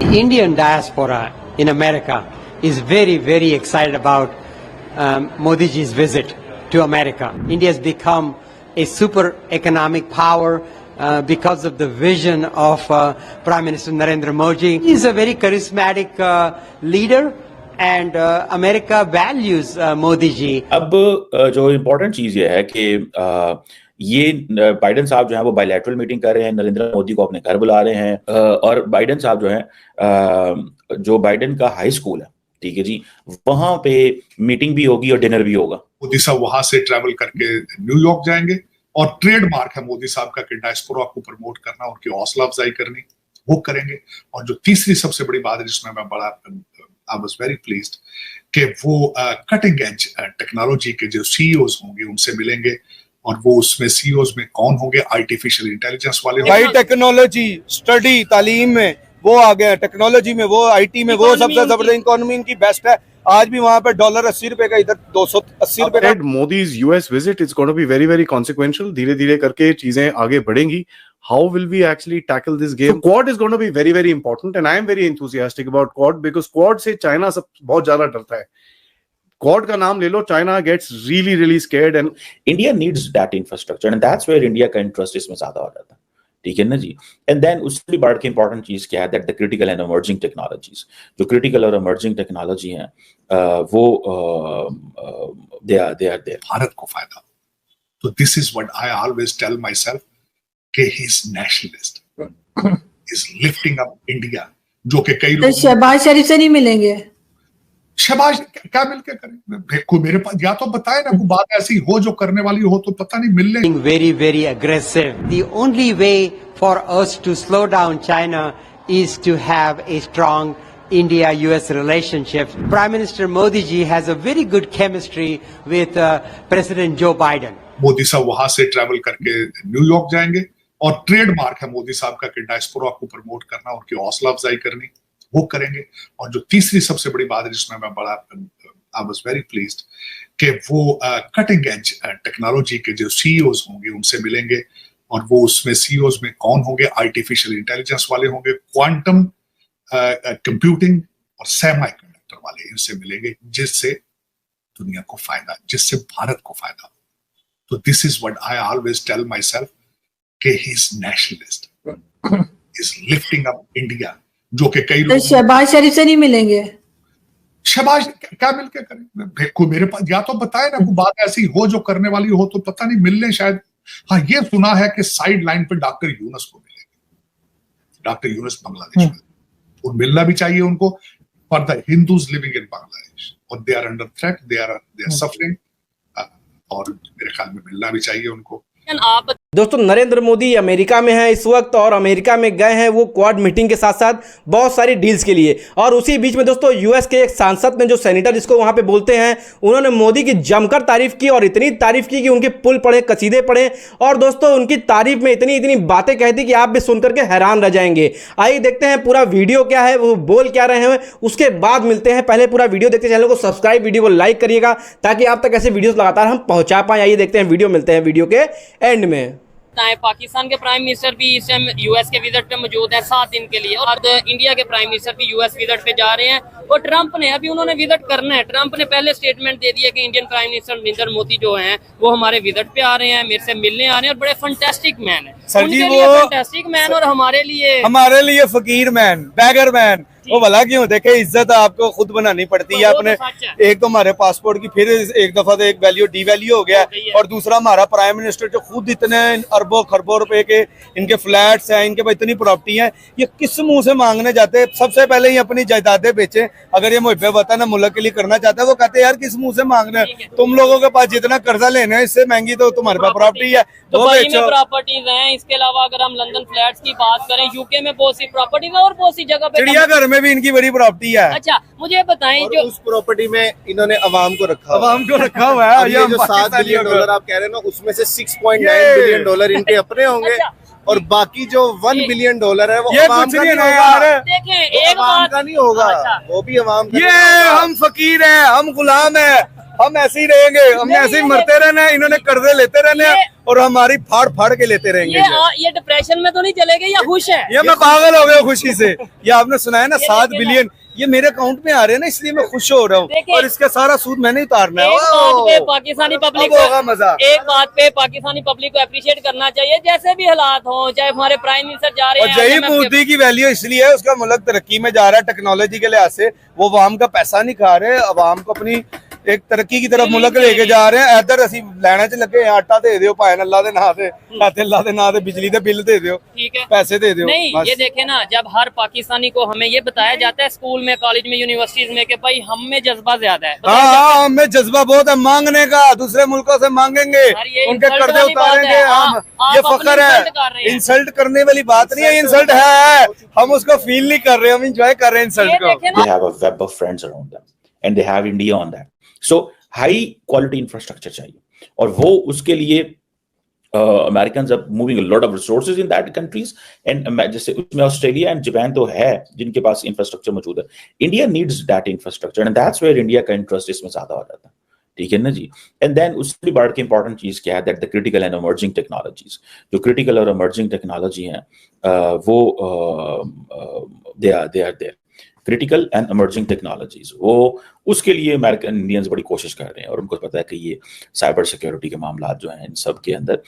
Indian diaspora in America is very, very excited about Modi ji's visit to America. India has become a super economic power because of the vision of Prime Minister Narendra Modi. He is a very charismatic leader and America values Modi ji. अब जो important चीज ये है कि ये Biden साहब जो है वो बायलैटरल मीटिंग कर रहे हैं, नरेंद्र मोदी को अपने घर बुला रहे हैं और बाइडेन साहब जो है जो बाइडेन का हाई स्कूल है, ठीक है जी, वहां पे मीटिंग भी होगी और डिनर भी होगा। मोदी साहब वहां से ट्रैवल करके न्यूयॉर्क जाएंगे और ट्रेडमार्क है मोदी साहब का कि डायस्पोरा को प्रमोट करना, उनकी हौसला अफजाई करनी, वो करेंगे। और जो तीसरी सबसे बड़ी बात है जिसमें मैं बड़ा आई वाज वेरी प्लीज्ड कि वो कटिंग एज टेक्नोलॉजी के जो सीईओज होंगे उनसे मिलेंगे और वो उसमें सीईओज में कौन होंगे, आर्टिफिशियल इंटेलिजेंस वाले, भाई टेक्नोलॉजी स्टडी तालीम में वो आ गया, टेक्नोलॉजी में वो, आईटी में वो सबसे जबरदस्त, इकोनॉमी इनकी बेस्ट है। आज भी वहां पे डॉलर 80 रुपए का, इधर 280 रुपए का। Modi's US visit is going to be very very consequential. धीरे धीरे करके चीजें आगे बढ़ेंगी। How will we actually tackle this game? So Quad is going to be very very important and I am very enthusiastic about Quad because Quad से China सब बहुत ज्यादा डरता है। Quad का नाम ले लो, China gets really really scared and India needs that infrastructure and that's where India का इंटरेस्ट इसमें ज्यादा हो जाता है, ठीक है ना जी। एंड देन उससे भी बढ़ के इंपॉर्टेंट चीज क्या है, that the critical and emerging technologies, जो क्रिटिकल और इमर्जिंग टेक्नोलॉजी हैं वो दे आर देयर, भारत को फायदा। तो this is what I always tell myself कि he is nationalist, is lifting up India, जो कि कई लोग शहबाज शरीफ से नहीं मिलेंगे। शहबाज क्या मिलके करें? कोई मेरे पास या तो बताए ना, कोई बात ऐसी हो जो करने वाली हो, तो पता नहीं मिलने। Very, very aggressive. The only way for us to slow down China is to have a strong India-US relationship. Prime Minister Modi ji has a very good chemistry with President Joe Biden. Modi साहब वहां से travel करके New York जाएंगे और trademark है मोदी साहब का कि डायस्पोरा को प्रमोट करना, उनकी हौसला अफजाई करनी, वो करेंगे। और जो तीसरी सबसे बड़ी बात है जिसमें मैं बड़ा आई वाज वेरी प्लीज्ड कि वो कटिंग एज टेक्नोलॉजी के जो सीईओज होंगे उनसे मिलेंगे और वो उसमें सीईओज में कौन होंगे, आर्टिफिशियल इंटेलिजेंस वाले होंगे, क्वांटम कंप्यूटिंग और सेमीकंडक्टर वाले, इनसे मिलेंगे, जिससे दुनिया को फायदा, जिससे भारत को फायदा। तो this is what I always tell myself कि he is nationalist, is lifting up India, जो कि कई लोग शहबाज शरीफ से नहीं मिलेंगे। शहबाज क्या मिलके करें? कोई मेरे पास या तो बताए ना, कोई बात ऐसी हो जो करने वाली हो, तो पता नहीं मिलने शायद। हाँ, ये सुना है कि साइड लाइन पे डॉक्टर यूनुस को मिलेंगे, डॉक्टर यूनुस बांग्लादेश में, और मिलना भी चाहिए उनको, for the Hindus living in Bangladesh, और they are under threat, they are suffering, और मेरे ख्याल में मिलना भी चाहिए उनको। दोस्तों नरेंद्र मोदी अमेरिका में हैं इस वक्त और अमेरिका में गए हैं वो क्वाड मीटिंग के साथ साथ बहुत सारी डील्स के लिए। और उसी बीच में दोस्तों यूएस के एक सांसद ने, जो सेनेटर जिसको वहां पे बोलते हैं, उन्होंने मोदी की जमकर तारीफ की और इतनी तारीफ की कि उनके पुल पढ़े, कसीदे पढ़े और दोस्तों उनकी तारीफ में इतनी इतनी बातें कहती कि आप भी सुनकर के हैरान रह जाएंगे। आइए देखते हैं पूरा वीडियो क्या है, वो बोल क्या रहे हैं, उसके बाद मिलते हैं। पहले पूरा वीडियो देखते, चैनल को सब्सक्राइब, वीडियो को लाइक करिएगा ताकि आप तक ऐसे वीडियोस लगातार हम पहुंचा पाएं। आइए देखते हैं वीडियो, मिलते हैं वीडियो के एंड में। पाकिस्तान के प्राइम मिनिस्टर भी इस टाइम यूएस के विजिट पे मौजूद हैं 7 दिन के लिए, और इंडिया के प्राइम मिनिस्टर भी यूएस विजिट पे जा रहे हैं। और ट्रंप ने अभी उन्होंने विजिट करना है, ट्रंप ने पहले स्टेटमेंट दे दिया कि Indian prime minister Narendra Modi जो हैं वो हमारे विजिट पे आ रहे हैं, मेरे से मिलने आ रहे हैं और बड़े फंटेस्टिक मैन है। उनके लिए फंटेस्टिक मैन और हमारे लिए फकीर मैन, बैगर मैन। वो भला क्यों, देखे इज्जत आपको खुद बनानी पड़ती है अपने। एक तो हमारे पासपोर्ट की फिर एक दफा तो एक वैल्यू डी वैल्यू हो गया, और दूसरा हमारा प्राइम मिनिस्टर जो खुद इतने अरबों खरबों रुपए के इनके फ्लैट्स हैं, इनके पास इतनी प्रॉपर्टी है, ये किस मुंह से मांगने जाते हैं? सबसे पहले ही अपनी जायदादें बेचे। अगर ये मुहब्बे वतन मुल्क के लिए करना चाहता है, वो कहते हैं यार किस मुंह से मांगना है, तुम लोगों के पास जितना कर्जा लेना है इससे महंगी तो तुम्हारे पास प्रॉपर्टी है, तो प्रॉपर्टीज हैं। इसके अलावा अगर हम लंदन फ्लैट्स की बात करें, यूके में बहुत सी प्रॉपर्टीज है और बहुत सी जगह पे, चिड़ियाघर में भी इनकी बड़ी प्रॉपर्टी है। अच्छा मुझे बताएं, जो उस प्रॉपर्टी में इन्होंने अवाम को रखा हुआ है, ये जो $7 बिलियन आप कह रहे हैं ना, उसमें से $6.9 बिलियन इनके अपने होंगे, और बाकी जो $1 बिलियन है वो अवाम का नहीं होगा। देखें, एक अवाम का नहीं होगा, वो भी अवाम का। ये हम फकीर हैं, हम गुलाम हैं, हम ऐसे ही रहेंगे, हमने ऐसे ही मरते रहना है, इन्होंने कर्जे लेते रहने हैं और हमारी फाड़ फाड़ के लेते रहेंगे। ये डिप्रेशन में तो नहीं चले गए या खुश है? ये मैं पागल हो गया खुशी से। ये आपने सुना है ना 7 बिलियन ये मेरे अकाउंट में आ रहे हैं ना, इसलिए मैं खुश हो रहा हूँ और इसका सारा सूद मैंने उतारना है। एक बात पे पाकिस्तानी पब्लिक को मजा, एक बात पे पाकिस्तानी पब्लिक को अप्रिशिएट करना चाहिए, जैसे भी हालात हो, चाहे हमारे प्राइम मिनिस्टर जा रहे हैं। और यही मोदी की वैल्यू इसलिए है, उसका मुल्क तरक्की में जा रहा है टेक्नोलॉजी के लिहाज से। वो अवाम का पैसा नहीं खा रहे, अवाम को अपनी एक तरक्की की तरफ मुल्क लेके जा रहे हैं। इधर असी लैने च लगे आटा दे दियो भाई अल्लाह दे नाम से, अल्लाह दे नाम से बिजली दे बिल दे दियो, ठीक है, पैसे दे दियो। नहीं ये देखे ना, जब हर पाकिस्तानी को हमें ये बताया जाता है स्कूल में, कॉलेज में, यूनिवर्सिटीज में कि भाई हम में जज्बा ज्यादा है। हाँ, हमें जज्बा बहुत है मांगने का, दूसरे मुल्कों से मांगेंगे, उनके कर्जे उतारेंगे हम। ये फख्र है, इंसल्ट करने वाली बात नहीं है, इंसल्ट है, हम उसको फील नहीं कर रहे, हम इंजॉय कर रहे हैं इंसल्ट को। They have a web of friends around them and they have India on that. So high quality infrastructure चाहिए, और वो उसके लिए Americans are moving a lot of resources in that countries, and जैसे उसमें ऑस्ट्रेलिया एंड जापान तो है जिनके पास इंफ्रास्ट्रक्चर मौजूद है। India needs that infrastructure and that's where India का इंटरेस्ट इसमें ज्यादा हो जाता है, ठीक है ना जी। एंड देन उससे भी बढ़ के इंपॉर्टेंट चीज क्या है, that the critical and emerging technologies, जो क्रिटिकल और इमर्जिंग टेक्नोलॉजी है वो they are there, critical and emerging technologies, वो उसके लिए अमेरिकन इंडियंस बड़ी कोशिश कर रहे हैं, और उनको पता है कि ये साइबर सिक्योरिटी के मामला जो हैं इन सब के अंदर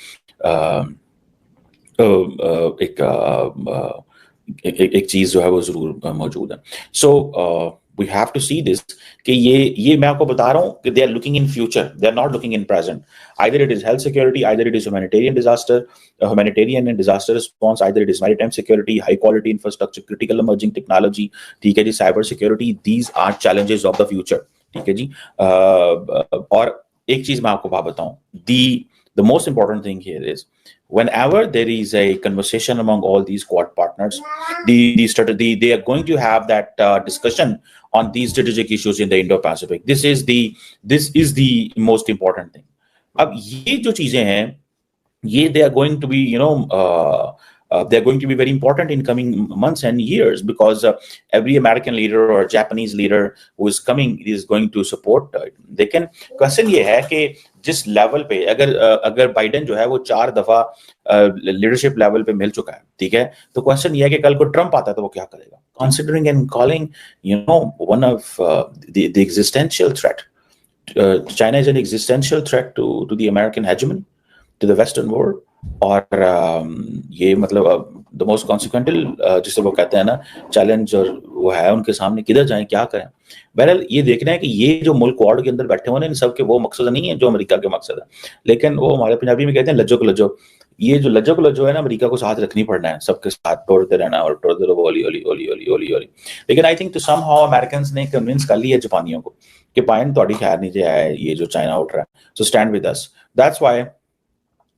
एक चीज जो है वो जरूर मौजूद है। सो we have to see this कि ये मैं आपको बता रहा हूँ कि they are looking in future, they are not looking in present. Either it is health security, either it is humanitarian disaster, humanitarian and disaster response, either it is maritime security, high quality infrastructure, critical emerging technology, ठीक है जी, cyber security, these are challenges of the future, ठीक है जी। और एक चीज मैं आपको बात बताऊं, the most important thing here is whenever there is a conversation among all these Quad partners, they are going to have that discussion on these strategic issues in the Indo-Pacific. This is the most important thing. अब ये जो चीजें हैं, ये they are going to be, they are going to be very important in coming months and years, because every American leader or Japanese leader who is coming is going to support it. लेकिन question ये है कि जिस level पे अगर Biden जो है वो 4 दफा लीडरशिप लेवल पे मिल चुका है, ठीक है, तो क्वेश्चन ये है कि कल को ट्रम्प आता है तो वो क्या करेगा, considering and calling one of the existential threat. China is an existential threat to the American hegemony, to the Western world. और ये मतलब द मोस्ट कॉन्सिक्वेंटल जिसे वो कहते हैं ना चैलेंज, और वो है उनके सामने किधर जाएं, क्या करें। बहरहाल ये देखना है कि ये जो मुल्क क्वाड के अंदर बैठे हुए हैं इन सब के वो मकसद नहीं है जो अमेरिका के मकसद है, लेकिन वो हमारे पंजाबी में कहते हैं लज्जो को लज्जो। ये जो लज्जो को लज्जो है ना, अमेरिका को साथ रखनी पड़ना है, सबके साथ तोड़ते रहना और तोड़ते रहो ओली ओली ओली ओली ओली ओली। लेकिन आई थिंक तो समहाउ अमेरिकन्स ने कन्विंस कर लिया जापानियों को कि पाइन तोड़ी खैर नहीं जाए ये जो चाइना उठ रहा है, so stand with us, that's why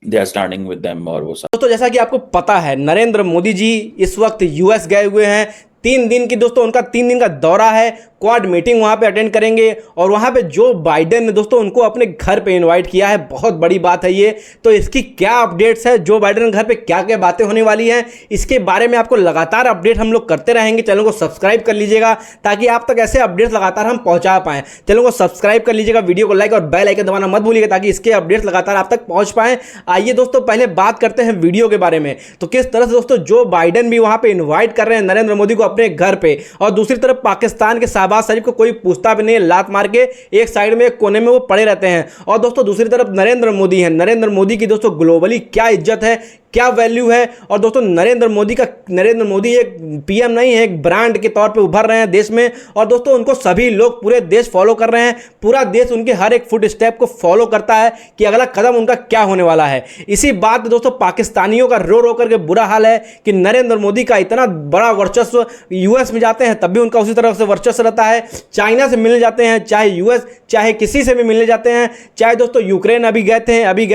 they are standing with them। और वो सब दोस्तों जैसा कि आपको पता है नरेंद्र मोदी जी इस वक्त यूएस गए हुए हैं, 3 दिन की दोस्तों उनका 3 दिन का दौरा है, क्वाड मीटिंग वहाँ पे अटेंड करेंगे, और वहाँ पे जो बाइडेन ने दोस्तों उनको अपने घर पे इनवाइट किया है, बहुत बड़ी बात है ये। तो इसकी क्या अपडेट्स है, जो बाइडेन घर पे क्या क्या बातें होने वाली हैं, इसके बारे में आपको लगातार अपडेट हम लोग करते रहेंगे। चैनल को सब्सक्राइब कर लीजिएगा ताकि आप तक ऐसे अपडेट्स लगातार हम पहुँचा पाएँ। चैनल को सब्सक्राइब कर लीजिएगा, वीडियो को लाइक और बेल आइकन दबाना मत भूलिएगा ताकि इसके अपडेट्स लगातार आप तक पहुँच पाएँ। आइए दोस्तों पहले बात करते हैं वीडियो के बारे में। तो किस तरह से दोस्तों जो बाइडेन भी वहाँ पर इन्वाइट कर रहे हैं नरेंद्र मोदी को अपने घर पर, और दूसरी तरफ पाकिस्तान के शहबाज शरीफ को कोई पूछता भी नहीं, लात मार के एक साइड में एक कोने में वो पड़े रहते हैं। और दोस्तों दूसरी तरफ नरेंद्र मोदी हैं, नरेंद्र मोदी की दोस्तों ग्लोबली क्या इज्जत है, क्या वैल्यू है। और दोस्तों नरेंद्र मोदी एक पीएम नहीं है, एक ब्रांड के तौर पे उभर रहे हैं देश में, और दोस्तों उनको सभी लोग पूरे देश फॉलो कर रहे हैं, पूरा देश उनके हर एक फुट स्टेप को फॉलो करता है कि अगला कदम उनका क्या होने वाला है। इसी बात पे दोस्तों पाकिस्तानियों का रो रो करके बुरा हाल है कि नरेंद्र मोदी का इतना बड़ा वर्चस्व, यूएस में जाते हैं तब भी उनका उसी तरफ से वर्चस्व रहता है, चाइना से मिलने जाते हैं, चाहे यूएस चाहे किसी से भी मिलने जाते हैं, चाहे दोस्तों यूक्रेन अभी गए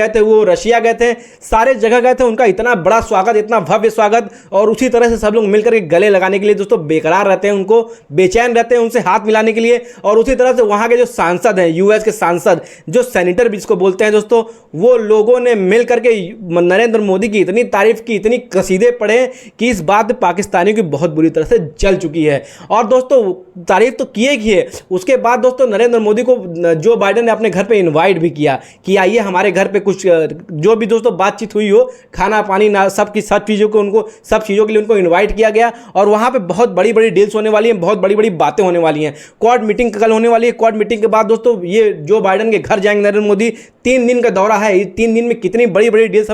थे वो रशिया गए थे, सारे जगह गए थे, उनका उनका इतना बड़ा स्वागत, इतना भव्य स्वागत, और उसी तरह से सब लोग मिलकर के गले लगाने के लिए दोस्तों बेकरार रहते हैं, उनको बेचैन रहते हैं उनसे हाथ मिलाने के लिए। और उसी तरह से वहाँ के जो सांसद हैं, यूएस के सांसद, जो सेनेटर जिसको बोलते हैं दोस्तों, वो लोगों ने मिल करके नरेंद्र मोदी की इतनी तारीफ की, इतनी कसीदे पढ़े कि इस बात पाकिस्तानियों की बहुत बुरी तरह से जल चुकी है। और दोस्तों तारीफ तो किए, उसके बाद दोस्तों नरेंद्र मोदी को जो बाइडेन ने अपने घर पे इनवाइट भी किया कि आइए हमारे घर पे कुछ जो भी दोस्तों बातचीत हुई हो, खाना पानी ना सब चीज़ों को उनको सब चीज़ों के लिए उनको इनवाइट किया गया। और वहाँ पे बहुत बड़ी बड़ी डील्स होने वाली हैं, बहुत बड़ी बड़ी बातें होने वाली हैं। क्वाड मीटिंग कल होने वाली है। क्वाड मीटिंग के बाद दोस्तों ये जो बाइडेन के घर जाएंगे नरेंद्र मोदी, 3 दिन का दौरा है। 3 दिन में कितनी बड़ी बड़ी डील्स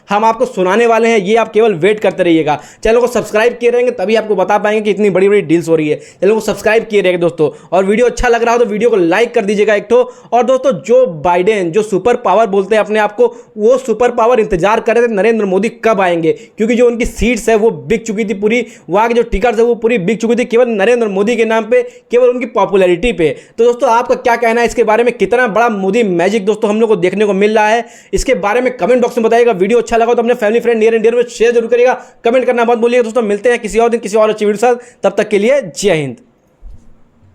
हम आपको सुनाने वाले हैं, ये आप केवल वेट करते रहिएगा। चैनल को सब्सक्राइब किए रहेंगे तभी आपको बता पाएंगे कि इतनी बड़ी बड़ी डील्स हो रही है। चैनल को सब्सक्राइब किए रहेंगे दोस्तों, और वीडियो अच्छा लग रहा हो तो वीडियो को लाइक कर दीजिएगा एक ठो। और दोस्तों जो बाइडेन जो सुपर पावर बोलते हैं अपने आप को, वो सुपर पावर इंतजार कर रहे थे नरेंद्र मोदी कब आएंगे, क्योंकि जो उनकी सीट्स है वो बिक चुकी थी पूरी, वहाँ की जो टिकट्स है वो पूरी बिक चुकी थी केवल नरेंद्र मोदी के नाम पे, केवल उनकी पॉपुलैरिटी पे। तो दोस्तों आपका क्या कहना है इसके बारे में, कितना बड़ा मोदी मैजिक दोस्तों हम लोग को देखने को मिल रहा है, इसके बारे में कमेंट बॉक्स में बताइएगा। वीडियो अच्छा लगा तो अपने family friend near and dear में शेयर जरूर करिएगा, कमेंट करना मत भूलिएगा दोस्तों। मिलते हैं किसी और दिन किसी और अच्छी वीडियो के साथ, तब तक के लिए जय हिंद।